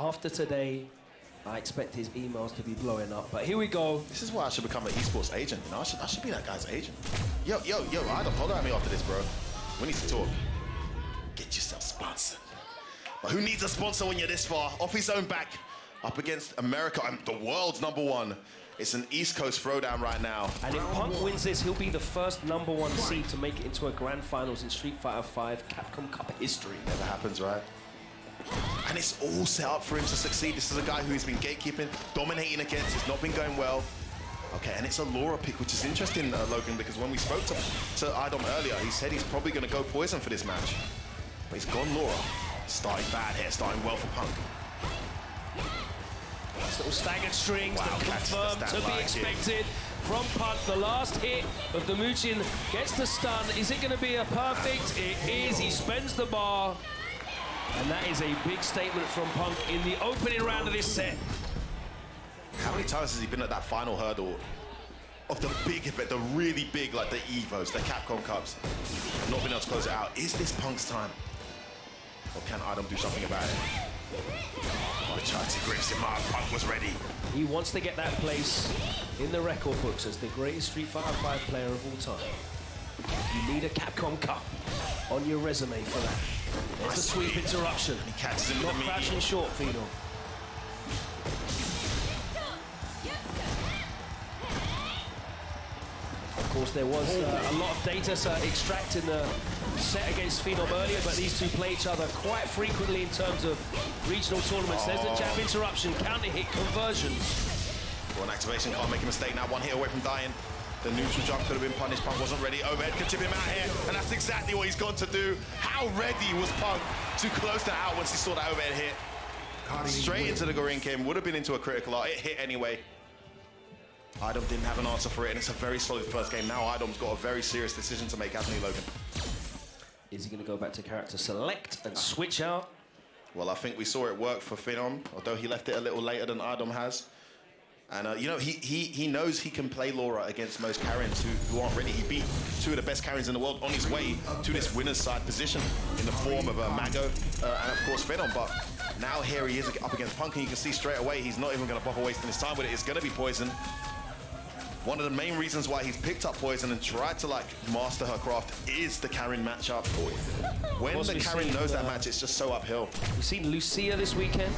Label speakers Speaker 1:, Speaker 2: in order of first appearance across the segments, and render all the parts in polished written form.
Speaker 1: after today, I expect his emails to be blowing up. But here we go.
Speaker 2: This is why I should become an esports agent. You know, I should be that guy's agent. Yo, iDom, hold on at me after this, bro. We need to talk. Get yourself sponsored. But who needs a sponsor when you're this far? Off his own back, up against America, the world's #1. It's an East Coast throwdown right now.
Speaker 1: And if Punk wins this, he'll be the first #1 seed to make it into a grand finals in Street Fighter V Capcom Cup history.
Speaker 2: Never happens, right? And it's all set up for him to succeed. This is a guy who he's been gatekeeping, dominating against. It's not been going well. Okay, and it's a Laura pick, which is interesting, Logan, because when we spoke to iDom earlier, he said he's probably going to go Poison for this match. But he's gone Laura. Starting bad here, starting well for Punk.
Speaker 1: Nice little staggered strings that
Speaker 2: catches
Speaker 1: confirmed to be expected from Punk. The last hit of the Muchin gets the stun. Is it going to be a perfect? It is. He spends the bar. And that is a big statement from Punk in the opening round of this set.
Speaker 2: How many times has he been at that final hurdle of the big event, the really big, like the EVOs, the Capcom Cups, not being able to close it out? Is this Punk's time? Or can iDom do something about it? Oh, the chance he grips him up. Punk was ready.
Speaker 1: He wants to get that place in the record books as the greatest Street Fighter V player of all time. You need a Capcom Cup on your resume for that. There's a sweep interruption.
Speaker 2: And he catches him
Speaker 1: not
Speaker 2: with the
Speaker 1: crashing short, Fino. Of course, there was a lot of data to extract in the set against Phenom earlier, but these two play each other quite frequently in terms of regional tournaments. There's the jab interruption, counter hit conversions.
Speaker 2: One activation, can't make a mistake now. One hit away from dying. The neutral jump could have been punished. Punk wasn't ready. Overhead could tip him out here, and that's exactly what he's gone to do. How ready was Punk to close that out once he saw that overhead hit? Straight into the Gorinkin, would have been into a critical art. It hit anyway. iDom didn't have an answer for it, and it's a very solid first game. Now iDom's got a very serious decision to make, hasn't he, Logan?
Speaker 1: Is he going to go back to character select and switch out?
Speaker 2: Well, I think we saw it work for Phenom, although he left it a little later than iDom has. And, you know, he knows he can play Laura against most Karens who aren't ready. He beat two of the best Karens in the world on his way to this winner's side position in the form of Mago and, of course, Phenom. But now here he is up against Punk, and you can see straight away he's not even going to bother wasting his time with it. It's going to be Poison. One of the main reasons why he's picked up Poison and tried to, like, master her craft is the Karen matchup. When the Karen knows that match, it's just so uphill.
Speaker 1: We've seen Lucia this weekend.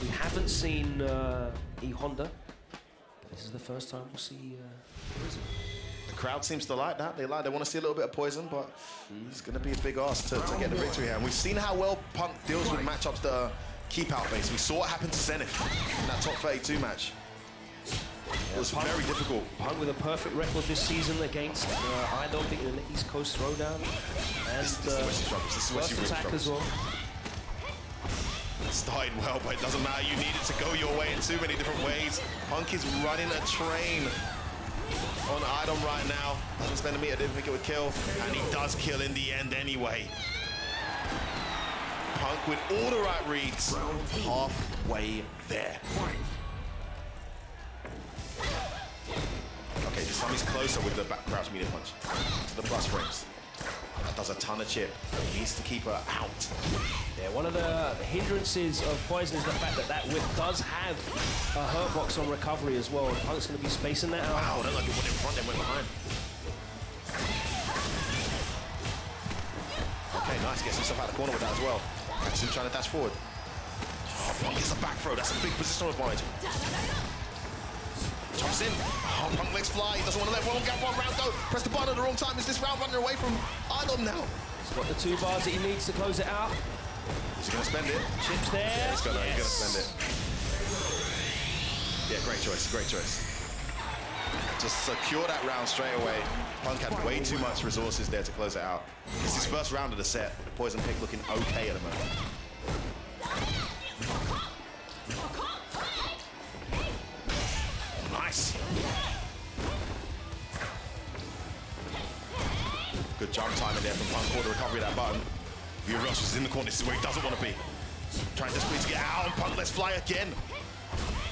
Speaker 1: We haven't seen E Honda. This is the first time we'll see Poison.
Speaker 2: The crowd seems to like that. They want to see a little bit of Poison, but it's going to be a big ask to get the victory here. And we've seen how well Punk deals with matchups that are keep-out based. We saw what happened to Zenith in that top 32 match. It was very difficult.
Speaker 1: Punk with a perfect record this season against iDom in the East Coast Throwdown. And
Speaker 2: this is where she struggles. This is where she really
Speaker 1: attack
Speaker 2: struggles.
Speaker 1: as well.
Speaker 2: Started well, but it doesn't matter. You need it to go your way in too many different ways. Punk is running a train on iDom right now. Doesn't spend a meter, didn't think it would kill. And he does kill in the end anyway. Punk with all the right reads. Halfway there. Okay, this time he's closer with the back crouch medium punch to the plus frames. That does a ton of chip. He needs to keep her out.
Speaker 1: Yeah, one of the hindrances of Poison is the fact that that whip does have a hurt box on recovery as well. And Punk's going to be spacing that out.
Speaker 2: Wow, don't like it went in front, then went behind. Okay, nice. Gets himself out of the corner with that as well. Actually trying to dash forward. Oh, Punk gets a back throw. That's a big positional advantage. Jumps in. Oh, Punk legs fly. He doesn't want to let one round go. Press the button at the wrong time. Is this round running away from iDom now?
Speaker 1: He's got the 2 bars that he needs to close it out.
Speaker 2: Is he going to spend it?
Speaker 1: Chips there.
Speaker 2: Yeah, he's going to spend it. Yeah, great choice. Great choice. Just secure that round straight away. Punk had way too much resources there to close it out. It's his first round of the set. The Poison pick looking okay at the moment. Nice. Good jump timing there from Punk for the recovery of that button. View Rush is in the corner. This is where he doesn't want to be. Trying desperately to get out, and Punk lets fly again.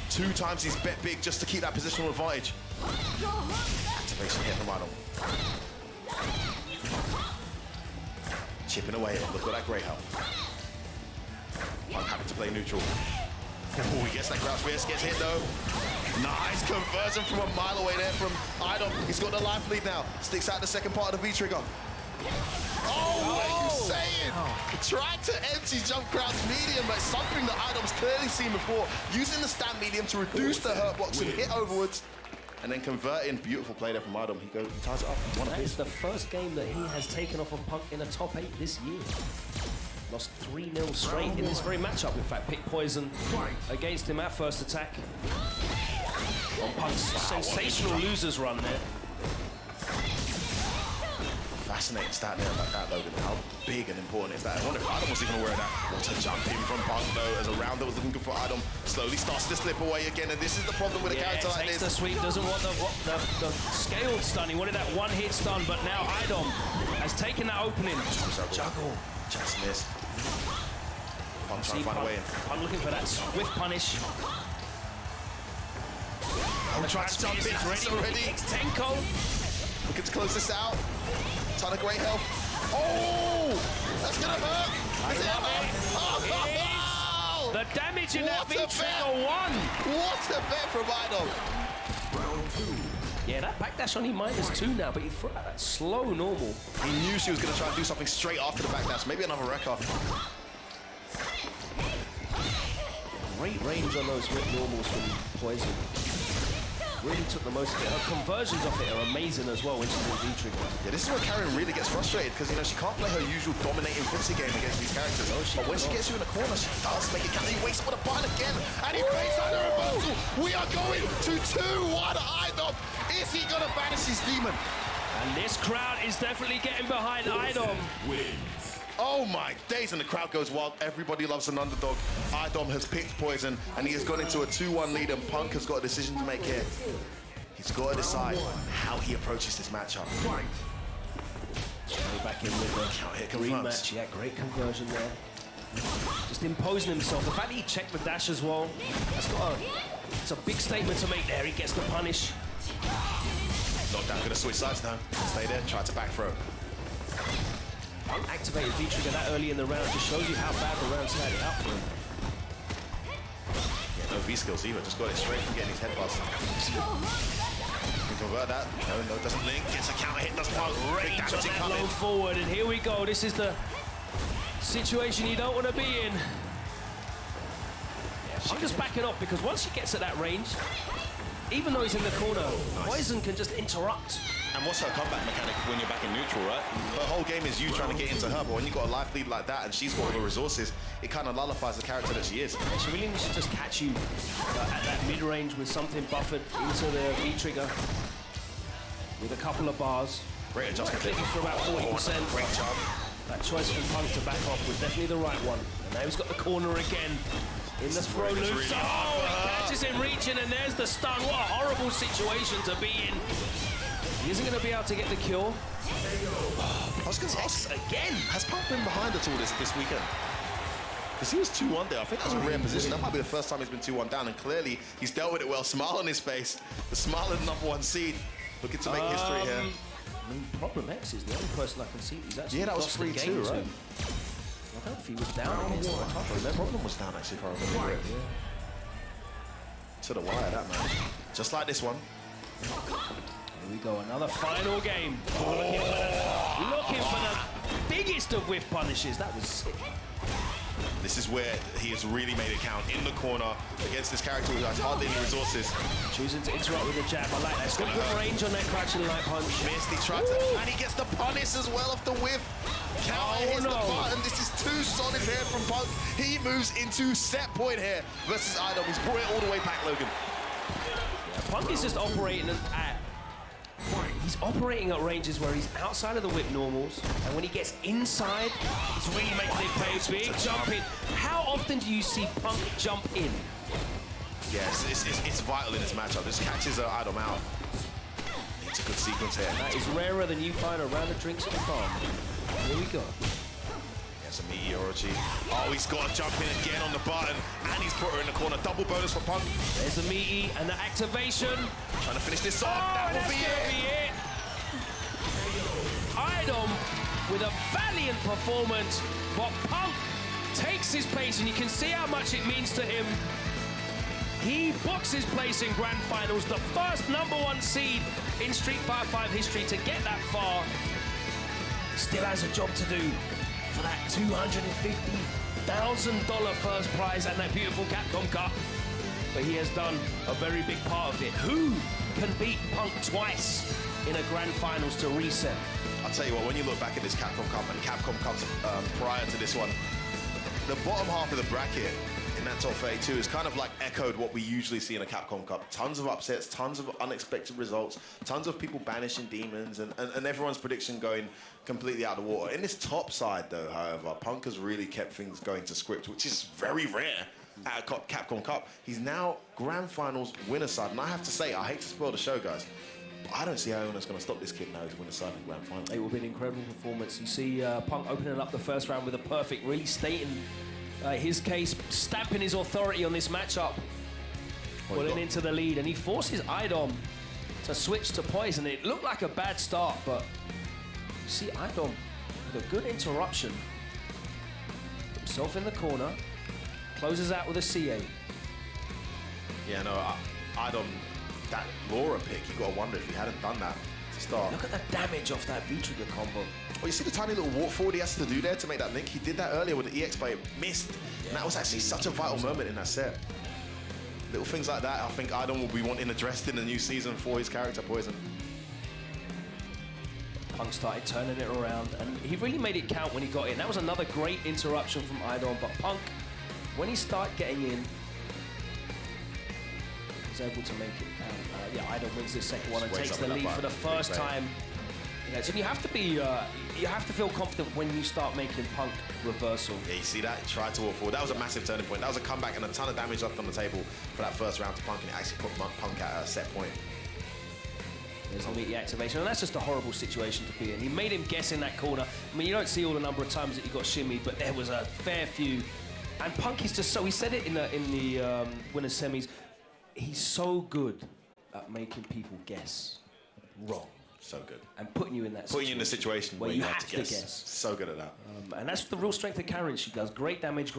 Speaker 2: 2 times he's bet big just to keep that positional advantage. Activation here from iDom. Chipping away. Look at that great help. I'm happy to play neutral. Oh, he gets that crouch fierce, gets hit though. Nice conversion from a mile away there from iDom. He's got the life lead now. Sticks out the second part of the V-trigger. Oh, what are you saying? Tried to empty jump crouch medium, but something that iDom's clearly seen before. Using the stand medium to reduce the hurt box and hit overwards. And then converting. Beautiful play there from iDom. He ties it up.
Speaker 1: That is the first game that he has taken off of Punk in a top 8 this year. Lost 3-0 straight in this very matchup. In fact, picked Poison against him at first attack. On Punk's sensational losers run there.
Speaker 2: Fascinating stat there about that, Logan. How big and important is that? I wonder if iDom was even aware of that. What a jump in from Punk, though, as a rounder was looking good for iDom. Slowly starts to slip away again, and this is the problem with a character like this.
Speaker 1: Takes the sweep, doesn't want the scaled stun. He wanted that one-hit stun, but now iDom has taken that opening. Juggle.
Speaker 2: Just missed. Punk trying to find a way in.
Speaker 1: Punk looking for that swift punish.
Speaker 2: Oh, trying to jump in. Already.
Speaker 1: Tenko.
Speaker 2: Looking to close this out. Ton of great health. Oh! That's gonna hurt! Is it enough? Oh!
Speaker 1: The damage in that V-trigger one!
Speaker 2: What a bet from iDom!
Speaker 1: Yeah, that backdash only -2 now, but he threw out that slow normal.
Speaker 2: He knew she was gonna try and do something straight after the backdash. Maybe another wrecker.
Speaker 1: Great range on those rip normals from Poison. Really took the most of it. Her conversions of it are amazing as well when she's in V-trigger.
Speaker 2: Yeah, this is where Karen really gets frustrated because, you know, she can't play her usual dominating footsy game against these characters. But when she gets you in the corner, she does make it count. He wakes up with a button again, and he plays under a reversal. We are going to 2-1 iDom. Is he gonna banish his demon?
Speaker 1: And this crowd is definitely getting behind iDom.
Speaker 2: Oh my days, and the crowd goes wild. Everybody loves an underdog. iDom has picked Poison, and he has gone into a 2-1 lead, and Punk has got a decision to make here. He's got to decide how he approaches this matchup.
Speaker 1: Straight back in with the rematch. Yeah, great conversion there. Just imposing himself. The fact that he checked the dash as well, it's a big statement to make there. He gets the punish.
Speaker 2: Knockdown, gonna switch sides now. Stay there, try to back throw.
Speaker 1: Unactivated V-trigger that early in the round just shows you how bad the round started out for him.
Speaker 2: Yeah, no V-skills either, just got it straight from getting his head bust. Can convert that. No, doesn't link. Gets a counter hit, doesn't work.
Speaker 1: Range on that low forward, and here we go. This is the situation you don't want to be in. I'm just backing off because once she gets at that range, even though he's in the corner, Poison can just interrupt.
Speaker 2: And what's her comeback mechanic when you're back in neutral, right? Her whole game is you trying to get into her, but when you've got a life lead like that and she's got all the resources, it kind of nullifies the character that she is.
Speaker 1: She really needs to just catch you at that mid-range with something buffered into the V-trigger with a couple of bars.
Speaker 2: Great adjustment.
Speaker 1: Clicking for about 40%.
Speaker 2: Great job.
Speaker 1: That choice from Punk to back off was definitely the right one. And now he's got the corner again. In the throw loop. Really he catches him reaching, and there's the stun. What a horrible situation to be in. He isn't going to be able to get the kill.
Speaker 2: I was going to ask again, has Punk been behind at all this weekend? Because he was 2-1 there. I think that's a rare position. That might be the first time he's been 2-1 down, and clearly he's dealt with it well. Smile on his face. The smile of the #1 seed. Looking to make history here.
Speaker 1: Problem X is the only person I can see he's actually
Speaker 2: that was
Speaker 1: lost the
Speaker 2: 3-2,
Speaker 1: game
Speaker 2: right?
Speaker 1: I don't know if he was down against him. I can't remember.
Speaker 2: Problem was down, actually, if I remember correctly. To the wire, that man. Just like this one.
Speaker 1: Here we go, another final game. Looking for the biggest of whiff punishes. That was sick.
Speaker 2: This is where he has really made it count. In the corner against this character who has hardly any resources.
Speaker 1: Choosing to interrupt with a jab. I like that. It's got good range on that crouching light punch.
Speaker 2: Missed, he tried to, and he gets the punish as well off the whiff. Counter hits the button. This is too solid here from Punk. He moves into set point here versus iDom. He's brought it all the way back, Logan.
Speaker 1: Yeah, Punk is just operating he's operating at ranges where he's outside of the whip normals, and when he gets inside, he's really making it pay big. Jump in. How often do you see Punk jump in?
Speaker 2: Yes, it's vital in this matchup. This catches iDom out. It's a good sequence here.
Speaker 1: That is rarer than you find around the drinks at the farm. Here we go.
Speaker 2: Yes, a meteorology. Oh, he's got to jump in again on the button, and he's put her in the corner. Double bonus for Punk.
Speaker 1: There's the meaty and the activation.
Speaker 2: Trying to finish this off. That will be it.
Speaker 1: iDom with a valiant performance, but Punk takes his place, and you can see how much it means to him. He books his place in Grand Finals, the first #1 seed in Street Fighter 5 history to get that far. Still has a job to do for that $250,000 first prize and that beautiful Capcom Cup. But he has done a very big part of it. Who can beat Punk twice in a Grand Finals to reset?
Speaker 2: I'll tell you what, when you look back at this Capcom Cup and Capcom Cups prior to this one, the bottom half of the bracket in that top 32 is kind of like echoed what we usually see in a Capcom Cup. Tons of upsets, tons of unexpected results, tons of people banishing demons, and everyone's prediction going completely out of the water. In this top side, though, however, Punk has really kept things going to script, which is very rare at a Capcom Cup. He's now Grand Finals winner side, and I have to say, I hate to spoil the show, guys, but I don't see how anyone's going to stop this kid now he's winner side in Grand Finals.
Speaker 1: It will be an incredible performance. You see Punk opening up the first round with a perfect, really stating his case, stamping his authority on this matchup, pulling into the lead, and he forces iDom to switch to poison. It looked like a bad start, but you see iDom with a good interruption. Himself in the corner, closes out with a CA.
Speaker 2: Yeah, no, iDom, that Laura pick, you got to wonder if he hadn't done that to start.
Speaker 1: Look at the damage off that V-trigger combo.
Speaker 2: Well, you see the tiny little walk forward he has to do there to make that link? He did that earlier with the EX, but it missed. And that was actually such a vital moment in that set. Little things like that, I think iDom will be wanting addressed in the new season for his character, Poison.
Speaker 1: Punk started turning it around, and he really made it count when he got in. That was another great interruption from iDom, but Punk, when he started getting in, was able to make it count. Yeah, iDom wins this second one and takes the lead for the first time. So you have to be, you have to feel confident when you start making Punk reversal. Yeah,
Speaker 2: you see that? He tried to walk forward. That was a massive turning point. That was a comeback and a ton of damage left on the table for that first round to Punk, and it actually put Punk at a set point.
Speaker 1: There's the meaty activation, and that's just a horrible situation to be in. He made him guess in that corner. I mean, you don't see all the number of times that he got shimmied, but there was a fair few. And Punk is just so, he said it in the winners semis, he's so good at making people guess wrong.
Speaker 2: So good.
Speaker 1: And putting you in that situation.
Speaker 2: Putting you in the situation
Speaker 1: where you have to guess.
Speaker 2: So good at that.
Speaker 1: And that's the real strength of Karen. She does great damage,